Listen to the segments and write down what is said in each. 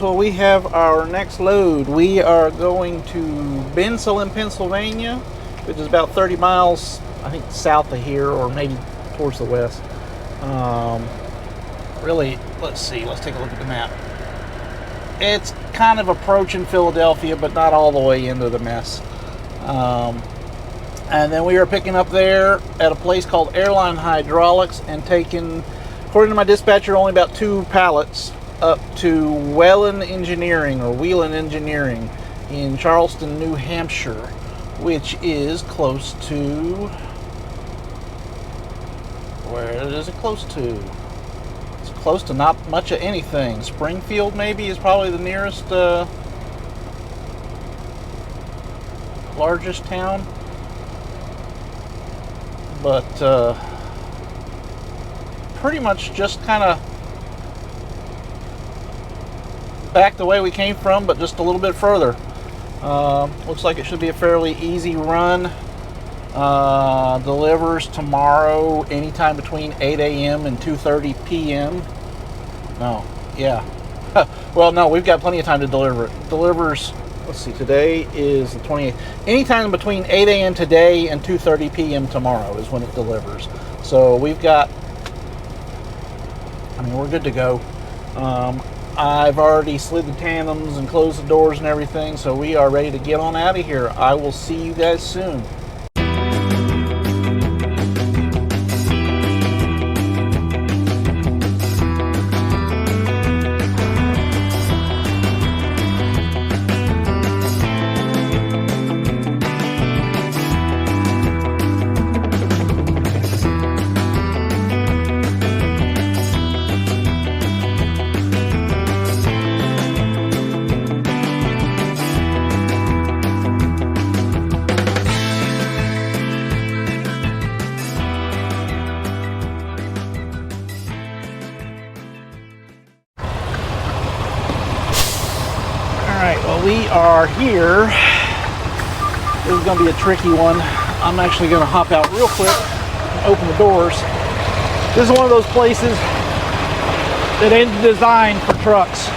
well, we have our next load. We are going to Bensalem, Pennsylvania, which is about 30 miles, I think, south of here, or maybe towards the west. Really, let's see. Let's take a look at the map. It's kind of approaching Philadelphia, but not all the way into the mess. And then we are picking up there at a place called Airline Hydraulics and taking, according to my dispatcher, only about 2 pallets up to Whelan Engineering in Charleston, New Hampshire, which is close to, where is it close to? It's close to not much of anything. Springfield maybe is probably the nearest largest town, but pretty much just kind of back the way we came from, but just a little bit further. Looks like it should be a fairly easy run. Delivers tomorrow anytime between 8 a.m. and 2:30 p.m. No, yeah. Well, no, we've got plenty of time to deliver it. Delivers, let's see, today is the 28th. Anytime between 8 a.m. today and 2:30 p.m. tomorrow is when it delivers. So we've got, I mean, we're good to go. I've already slid the tandems and closed the doors and everything, so we are ready to get on out of here. I will see you guys soon. We are here. This is going to be a tricky one. I'm actually going to hop out real quick and open the doors. This is one of those places that ain't designed for trucks.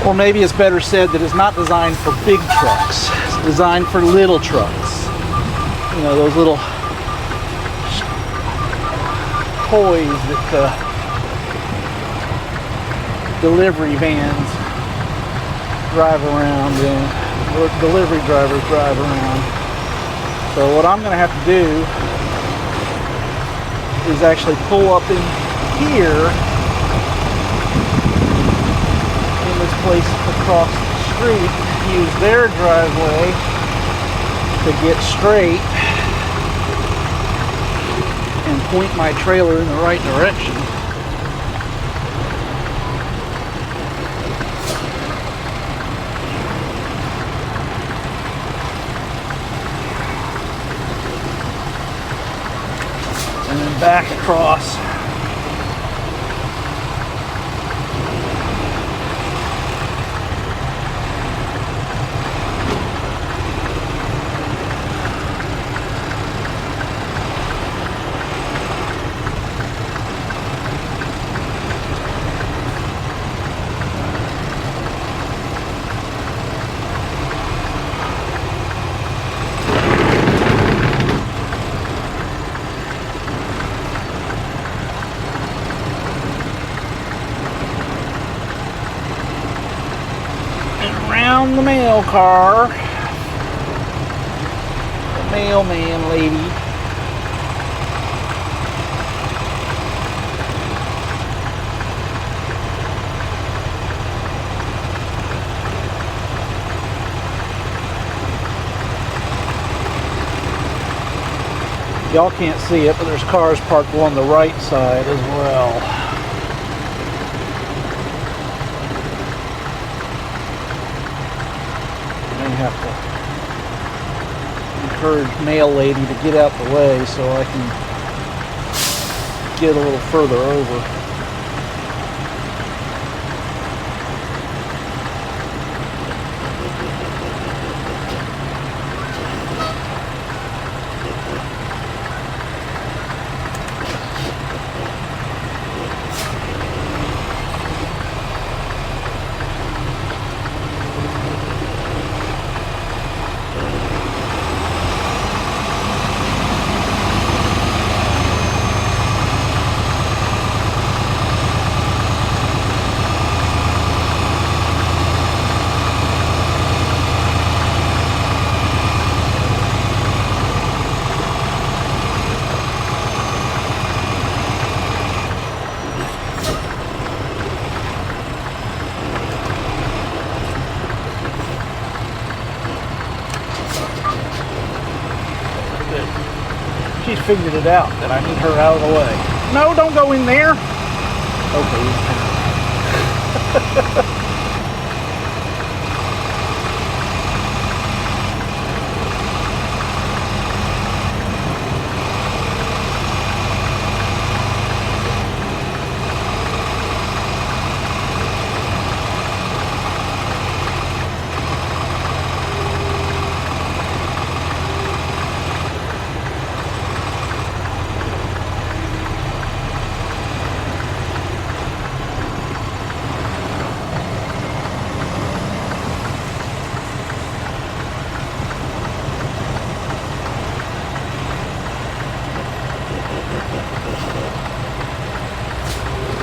Or maybe it's better said that it's not designed for big trucks. It's designed for little trucks. You know, those little toys that delivery vans drive around in, or delivery drivers drive around. So what I'm going to have to do is actually pull up in here, this place across the street, use their driveway to get straight and point my trailer in the right direction. And then back across. found the mail car. The mailman lady. Y'all can't see it, but there's cars parked along the right side as well. I may have to encourage mail lady to get out the way so I can get a little further over. She's figured it out that I need her out of the way. No, don't go in there. Okay.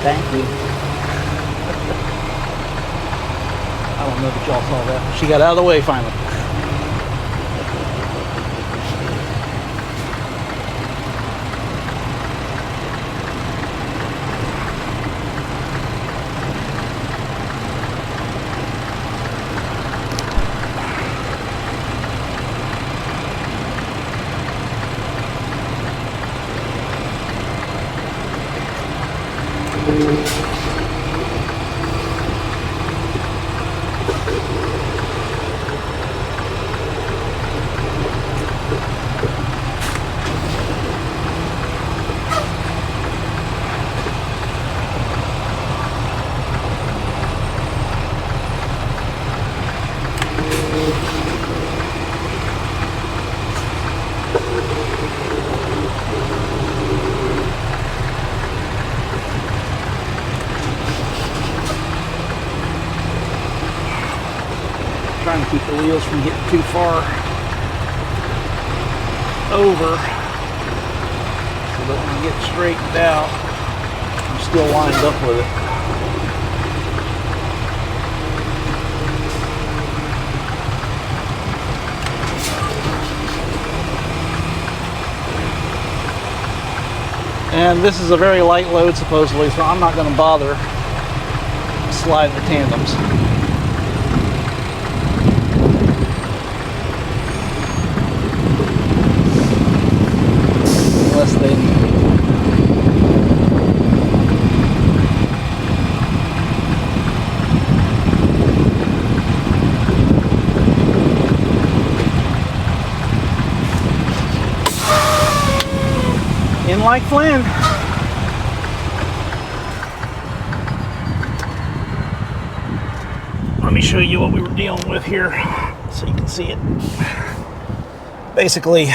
Thank you. I don't know that y'all saw that. She got out of the way finally. Trying to keep the wheels from getting too far over so that when we get straightened out, I'm still lined up with it. And this is a very light load supposedly, so I'm not going to bother sliding the tandems. Unless they need me. In like Flynn. Let me show you what we were dealing with here so you can see it. Basically,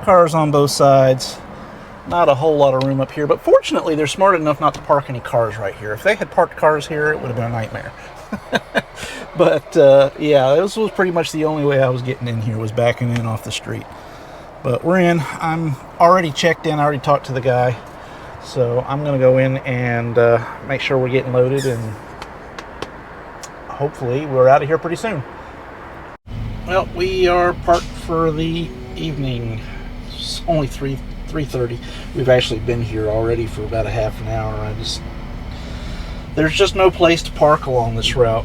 cars on both sides. Not a whole lot of room up here, but fortunately they're smart enough not to park any cars right here. If they had parked cars here, it would have been a nightmare. But yeah, this was pretty much the only way I was getting in here, was backing in off the street. But we're in. I'm already checked in. I already talked to the guy. So I'm going to go in and make sure we're getting loaded, and hopefully we're out of here pretty soon. Well, we are parked for the evening. It's only 3:30. We've actually been here already for about a half an hour. There's just no place to park along this route.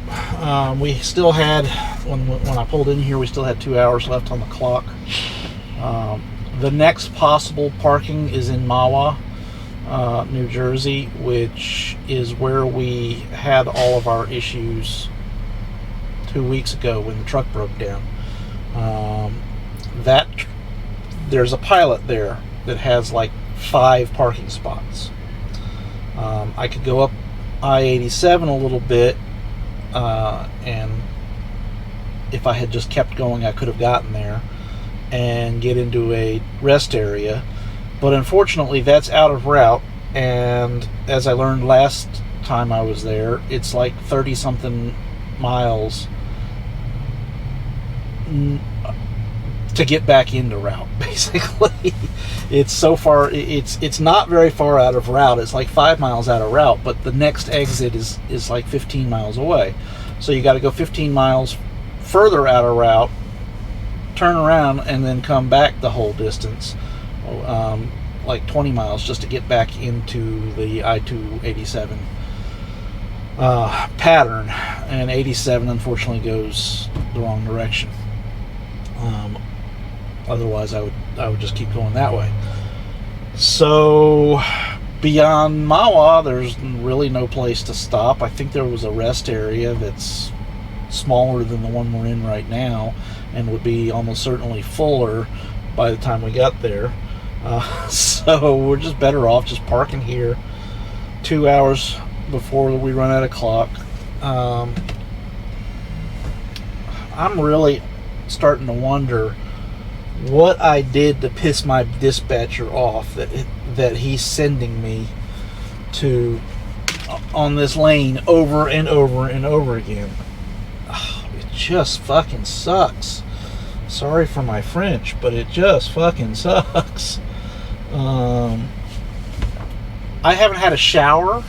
We still had, when I pulled in here, we still had 2 hours left on the clock. The next possible parking is in Mahwah, New Jersey, which is where we had all of our issues 2 weeks ago when the truck broke down. There's a pilot there that has like 5 parking spots. I could go up I-87 a little bit, and if I had just kept going, I could have gotten there and get into a rest area, but unfortunately that's out of route, and as I learned last time I was there, it's like 30 something miles to get back into route. Basically, it's so far, it's not very far out of route. It's like 5 miles out of route, but the next exit is like 15 miles away, so you got to go 15 miles further out of route, turn around, and then come back the whole distance, like 20 miles, just to get back into the I-287 pattern. And 87 unfortunately goes the wrong direction. Otherwise I would just keep going that way. So beyond Mahwah, there's really no place to stop. I think there was a rest area that's smaller than the one we're in right now, and would be almost certainly fuller by the time we got there. So we're just better off just parking here 2 hours before we run out of clock. I'm really starting to wonder what I did to piss my dispatcher off that he's sending me to on this lane over and over and over again. It just fucking sucks. Sorry for my French, but it just fucking sucks. I haven't had a shower.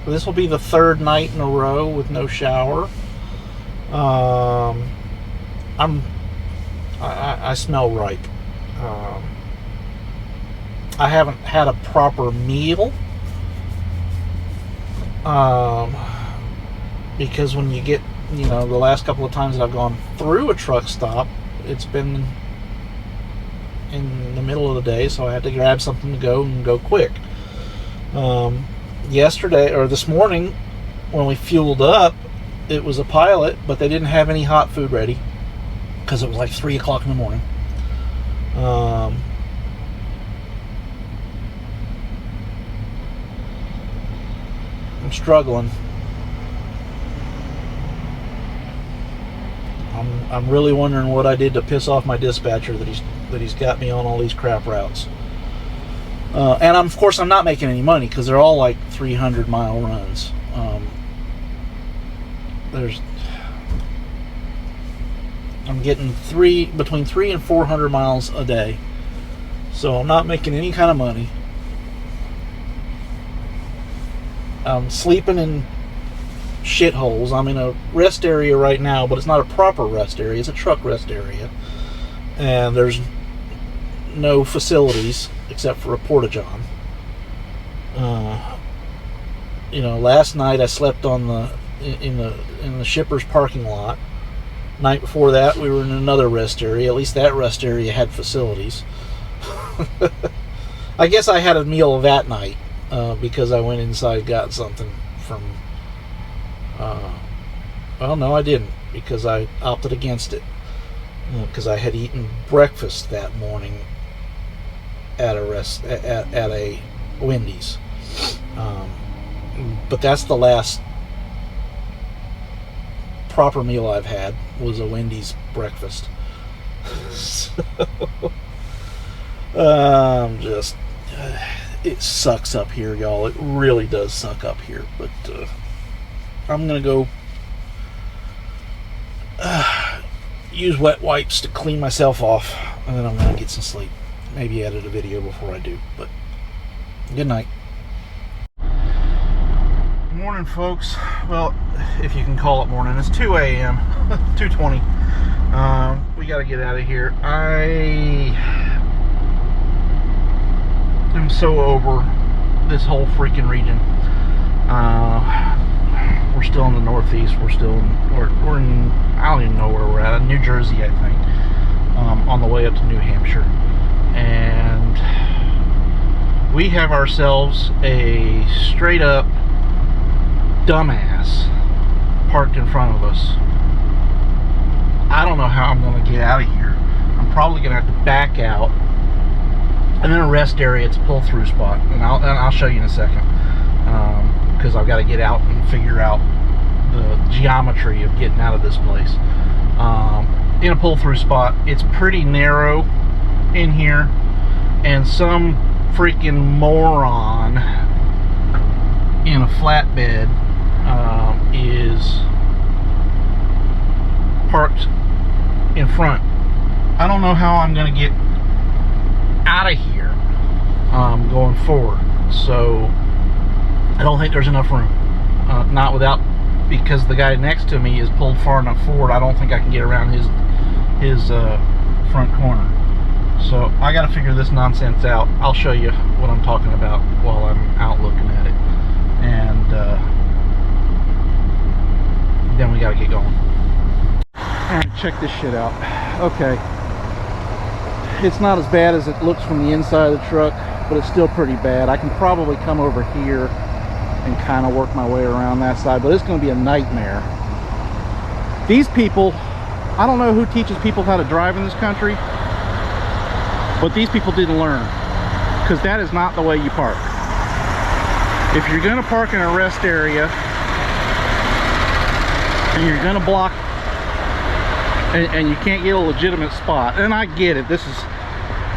This will be the 3rd night in a row with no shower. I smell ripe. I haven't had a proper meal. Because when you get, the last couple of times that I've gone through a truck stop, it's been in the middle of the day, so I had to grab something to go and go quick. Yesterday, or this morning, when we fueled up, it was a pilot, but they didn't have any hot food ready because it was like 3 o'clock in the morning. I'm struggling. I'm really wondering what I did to piss off my dispatcher that he's got me on all these crap routes. And of course I'm not making any money because they're all like 300-mile runs. I'm getting between 300 and 400 miles a day, so I'm not making any kind of money. I'm sleeping in shitholes. I'm in a rest area right now, but it's not a proper rest area. It's a truck rest area, and there's no facilities except for a porta-john. Last night I slept in the shipper's parking lot. Night before that we were in another rest area. At least that rest area had facilities. I guess I had a meal that night because I went inside and got something from well, no, I didn't, because I opted against it because I had eaten breakfast that morning at a Wendy's. But that's the last proper meal I've had, was a Wendy's breakfast. So, it sucks up here, y'all. It really does suck up here. But I'm gonna go use wet wipes to clean myself off, and then I'm gonna get some sleep. Maybe edit a video before I do. But good night. Morning, folks. Well, if you can call it morning, it's 2 a.m. 2:20. We got to get out of here. I am so over this whole freaking region. We're still in the Northeast. We're in, I don't even know where we're at. New Jersey, I think. On the way up to New Hampshire, and we have ourselves a straight up dumbass parked in front of us. I don't know how I'm going to get out of here. I'm probably going to have to back out, and then a rest area. It's a pull through spot, and I'll show you in a second, because I've got to get out and figure out the geometry of getting out of this place. In a pull through spot, it's pretty narrow in here, and some freaking moron in a flatbed is parked in front. I don't know how I'm going to get out of here going forward, so I don't think there's enough room. Not without, because the guy next to me is pulled far enough forward. I don't think I can get around his front corner. So I got to figure this nonsense out. I'll show you what I'm talking about while I'm out looking at it, and then we got to get going. Alright, check this shit out. Okay, it's not as bad as it looks from the inside of the truck, but it's still pretty bad. I can probably come over here and kind of work my way around that side, but it's going to be a nightmare. These people, I don't know who teaches people how to drive in this country, but these people didn't learn, because that is not the way you park. If you're going to park in a rest area and you're going to block and you can't get a legitimate spot, and I get it, this is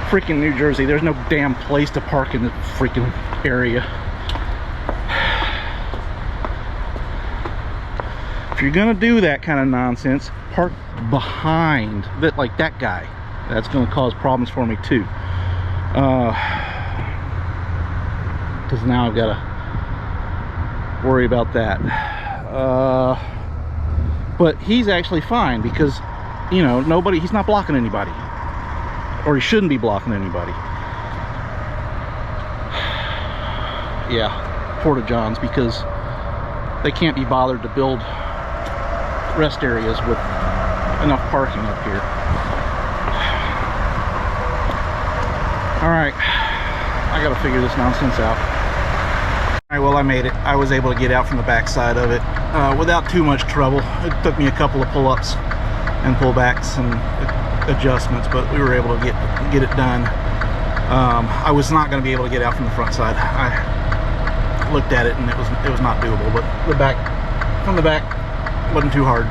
freaking New Jersey, there's no damn place to park in the freaking area. If you're gonna do that kind of nonsense, park behind that, like that guy. That's gonna cause problems for me too. Because now I've gotta worry about that. But he's actually fine, because, you know, he's not blocking anybody. Or he shouldn't be blocking anybody. Yeah, Porta Johns, because they can't be bothered to build rest areas with enough parking up here. Alright, I gotta figure this nonsense out. Alright, well, I made it. I was able to get out from the back side of it without too much trouble. It took me a couple of pull-ups and pullbacks and adjustments, but we were able to get it done. I was not going to be able to get out from the front side. I looked at it and it was not doable, but from the back wasn't too hard.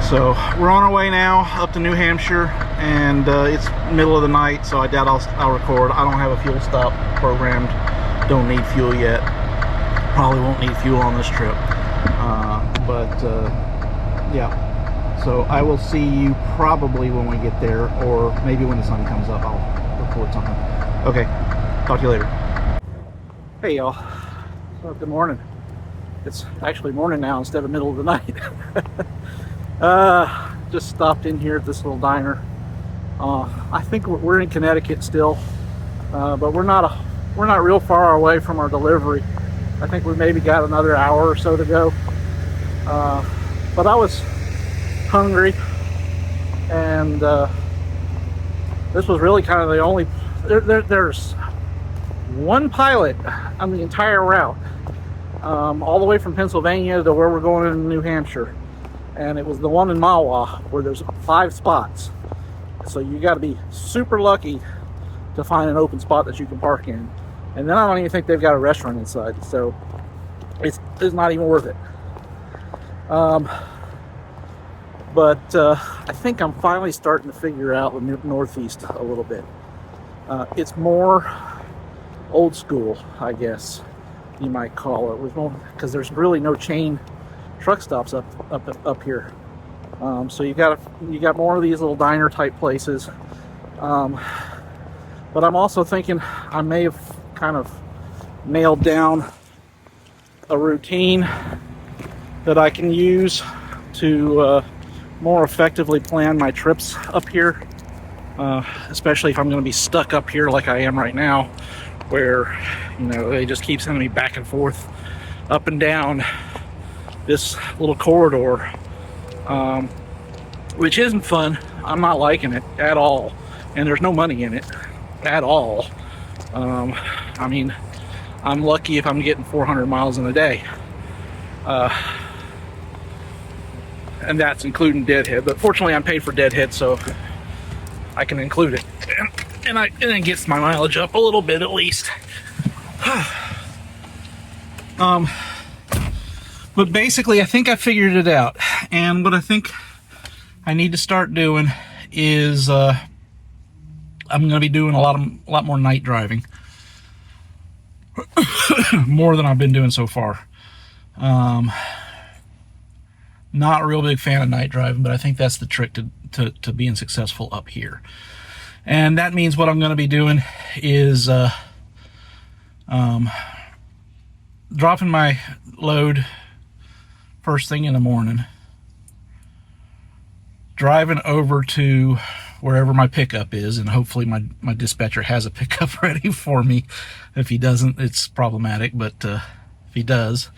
So we're on our way now up to New Hampshire, and it's middle of the night, so I doubt I'll record. I don't have a fuel stop programmed. Don't need fuel yet. Probably won't need fuel on this trip. Yeah. So I will see you probably when we get there, or maybe when the sun comes up, I'll record something. Okay, talk to you later. Hey y'all, so good morning. It's actually morning now instead of middle of the night. Just stopped in here at this little diner. I think we're in Connecticut still, but we're not real far away from our delivery. I think we maybe got another hour or so to go. But I was hungry, and this was really kind of the only, there's one pilot on the entire route, all the way from Pennsylvania to where we're going in New Hampshire, and it was the one in Mahwah where there's 5 spots, so you got to be super lucky to find an open spot that you can park in, and then I don't even think they've got a restaurant inside, so it's not even worth it. But I think I'm finally starting to figure out the Northeast a little bit. It's more old school, I guess you might call it, because there's really no chain truck stops up here. So you got more of these little diner type places. But I'm also thinking I may have kind of nailed down a routine that I can use to more effectively plan my trips up here, especially if I'm going to be stuck up here like I am right now, where, you know, they just keep sending me back and forth up and down this little corridor, which isn't fun. I'm not liking it at all, and there's no money in it at all. I mean, I'm lucky if I'm getting 400 miles in a day, and that's including deadhead. But fortunately, I'm paid for deadhead, so I can include it, and it gets my mileage up a little bit at least. But basically, I think I figured it out, and what I think I need to start doing is I'm going to be doing a lot more night driving, more than I've been doing so far. Not a real big fan of night driving, but I think that's the trick to being successful up here. And that means what I'm going to be doing is dropping my load first thing in the morning, driving over to wherever my pickup is, and hopefully my dispatcher has a pickup ready for me. If he doesn't, it's problematic, but if he does,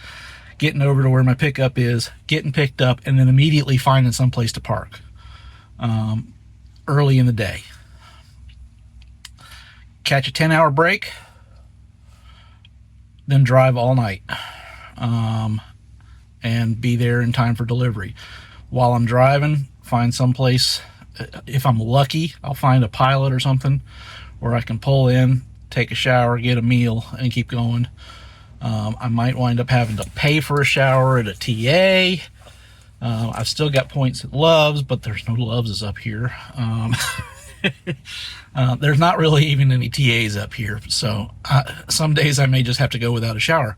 getting over to where my pickup is, getting picked up, and then immediately finding some place to park early in the day. Catch a 10-hour break, then drive all night, and be there in time for delivery. While I'm driving, find some place. If I'm lucky, I'll find a pilot or something where I can pull in, take a shower, get a meal, and keep going. I might wind up having to pay for a shower at a TA. I've still got points at Love's, but there's no Love's up here. There's not really even any TAs up here, so some days I may just have to go without a shower,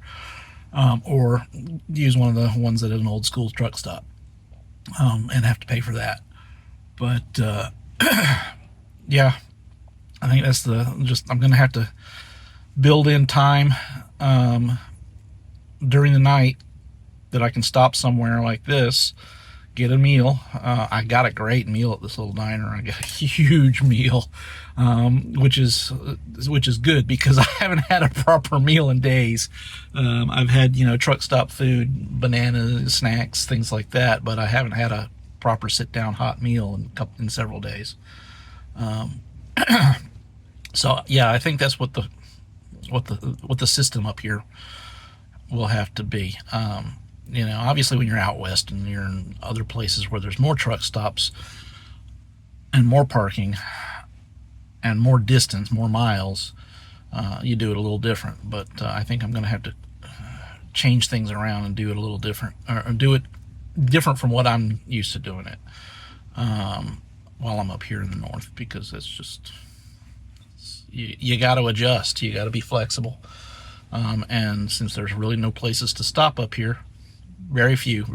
or use one of the ones at an old school truck stop, and have to pay for that. But yeah, I think that's I'm gonna have to build in time during the night that I can stop somewhere like this, get a meal. I got a great meal at this little diner. I got a huge meal, which is good, because I haven't had a proper meal in days. I've had, truck stop food, bananas, snacks, things like that, but I haven't had a proper sit down hot meal in several days. So yeah, I think that's what the system up here will have to be. Obviously when you're out west and you're in other places where there's more truck stops and more parking and more distance, more miles, you do it a little different. But I think I'm going to have to change things around and do it a little different, or do it different from what I'm used to doing it while I'm up here in the north, because it's just, you got to adjust, you got to be flexible. And since there's really no places to stop up here, very few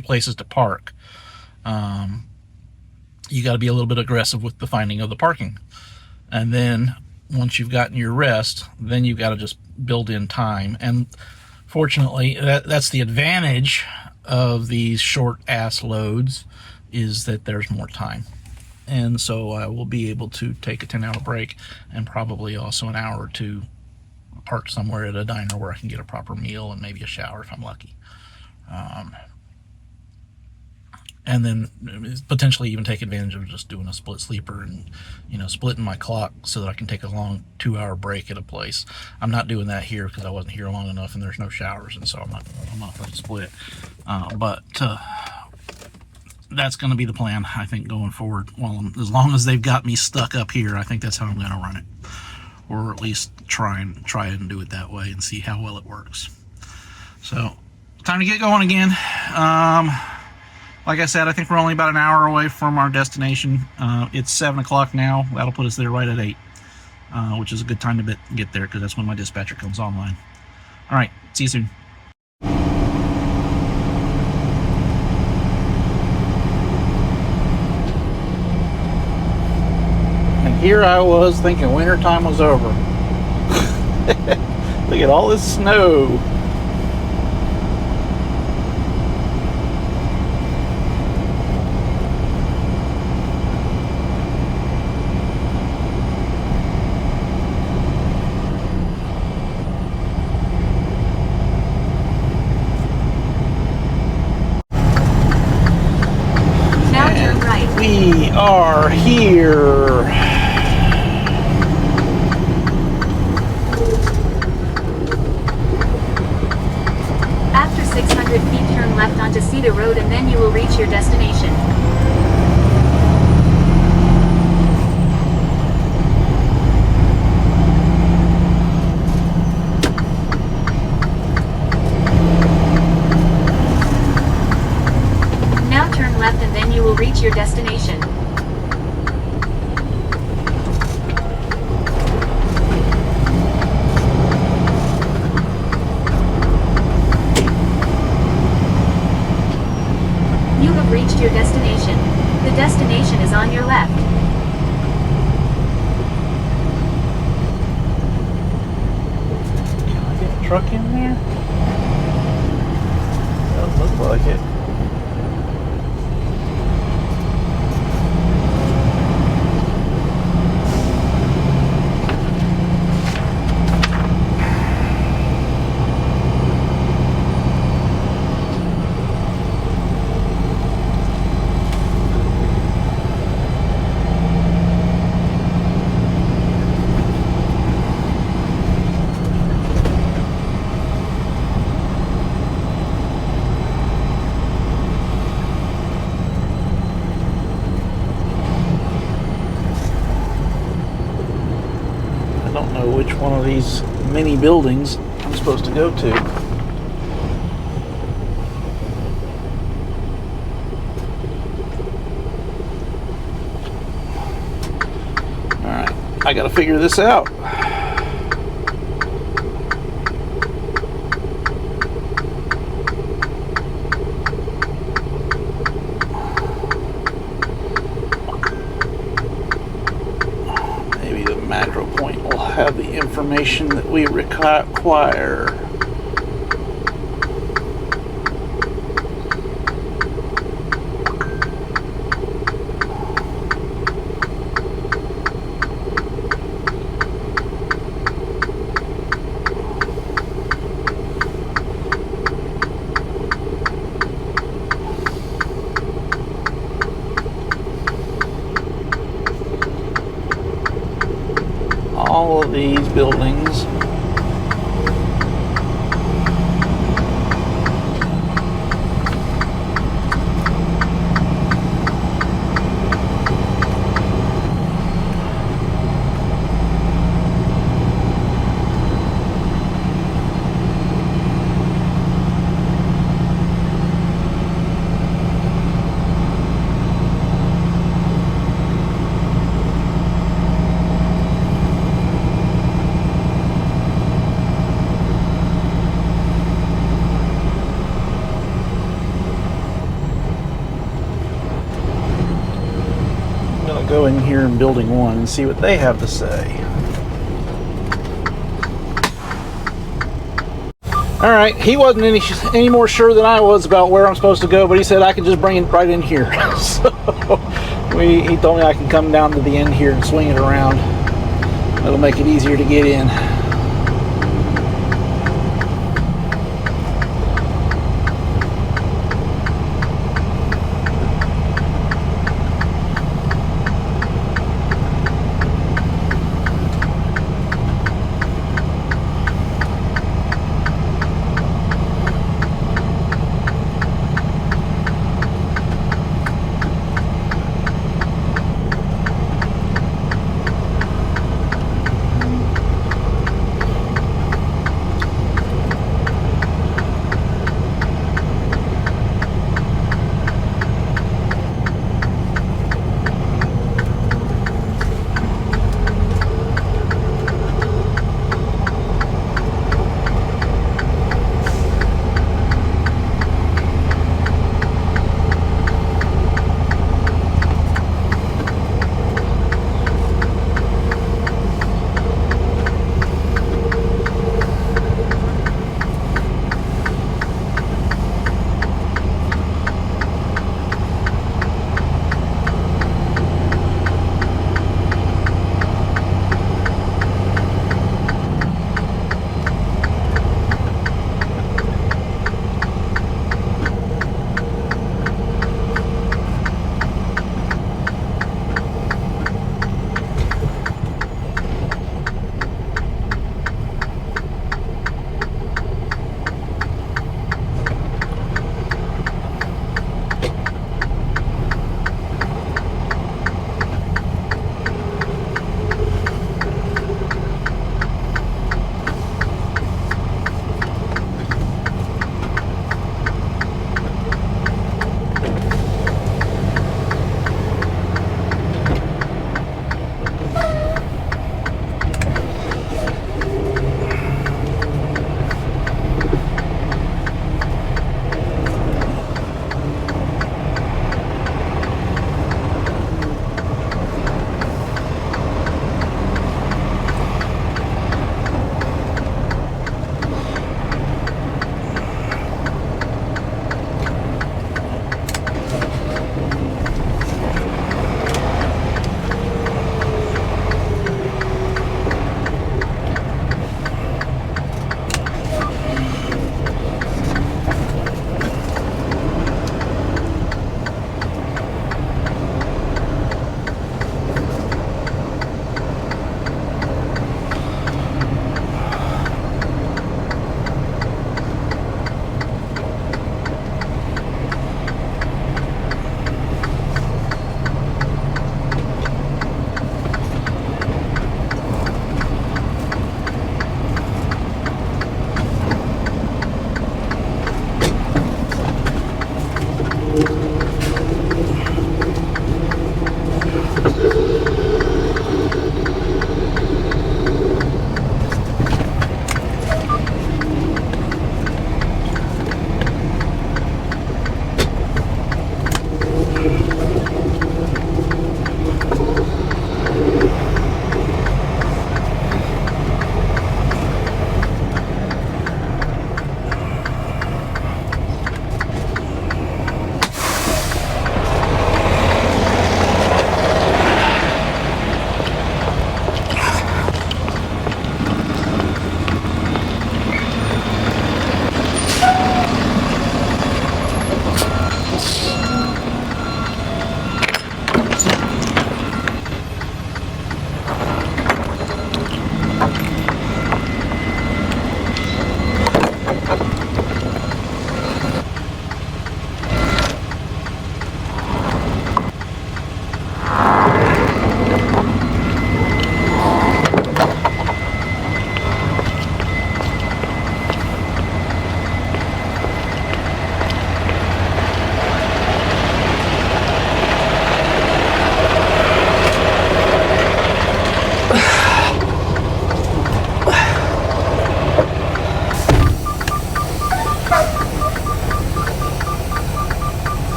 places to park, you got to be a little bit aggressive with the finding of the parking. And then once you've gotten your rest, then you've got to just build in time. And fortunately, that's the advantage of these short ass loads, is that there's more time. And so I will be able to take a 10-hour break, and probably also an hour or two park somewhere at a diner where I can get a proper meal and maybe a shower if I'm lucky. And then potentially even take advantage of just doing a split sleeper and, splitting my clock so that I can take a long 2-hour break at a place. I'm not doing that here because I wasn't here long enough and there's no showers, and so I'm not going to split. But that's going to be the plan, I think, going forward. Well, as long as they've got me stuck up here, I think that's how I'm going to run it, or at least try it and do it that way and see how well it works. So, time to get going again. Like I said, I think we're only about an hour away from our destination. It's 7 o'clock now. That'll put us there right at 8, which is a good time to get there, because that's when my dispatcher comes online. All right, see you soon. And here I was thinking wintertime was over. Look at all this snow. are here. After 600 feet, turn left onto Cedar Road and then you will reach your destination. Now turn left and then you will reach your destination. You have reached your destination. The destination is on your left. Can I get a truck in there? Doesn't look like it. I don't know which one of these mini buildings I'm supposed to go to. Alright, I gotta figure this out. Maybe the macro point will have the information that we require. All of these buildings go in here in building 1 and see what they have to say. Alright, he wasn't any more sure than I was about where I'm supposed to go, but he said I can just bring it right in here. So he told me I can come down to the end here and swing it around. It'll make it easier to get in.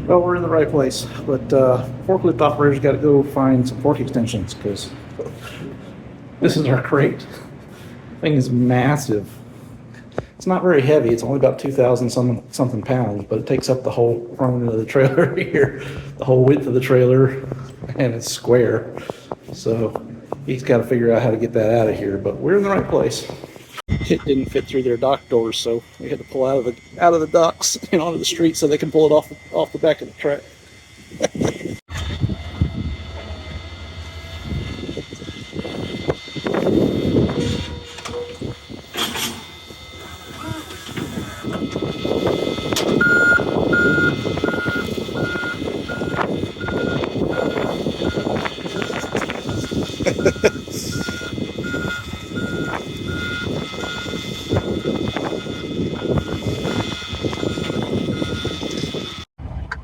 Well, we're in the right place, but forklift operators got to go find some fork extensions because this is our crate. Thing is massive. It's not very heavy. It's only about 2,000 something pounds, but it takes up the whole front end of the trailer here, the whole width of the trailer, and it's square. So he's got to figure out how to get that out of here. But we're in the right place. It didn't fit through their dock doors, so we had to pull out of the docks and onto the street so they can pull it off the back of the truck.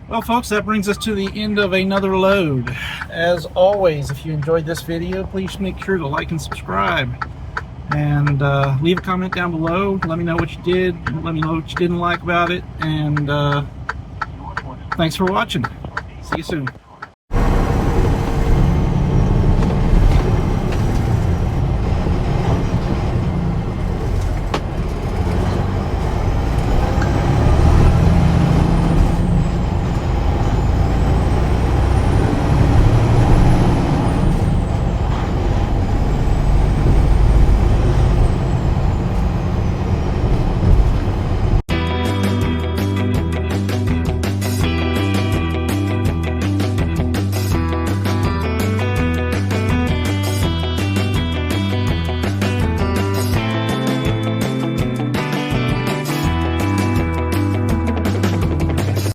Well, folks, that brings us to the end of another load. As always, if you enjoyed this video, please make sure to like and subscribe. And leave a comment down below. Let me know what you did. Let me know what you didn't like about it. And thanks for watching. See you soon.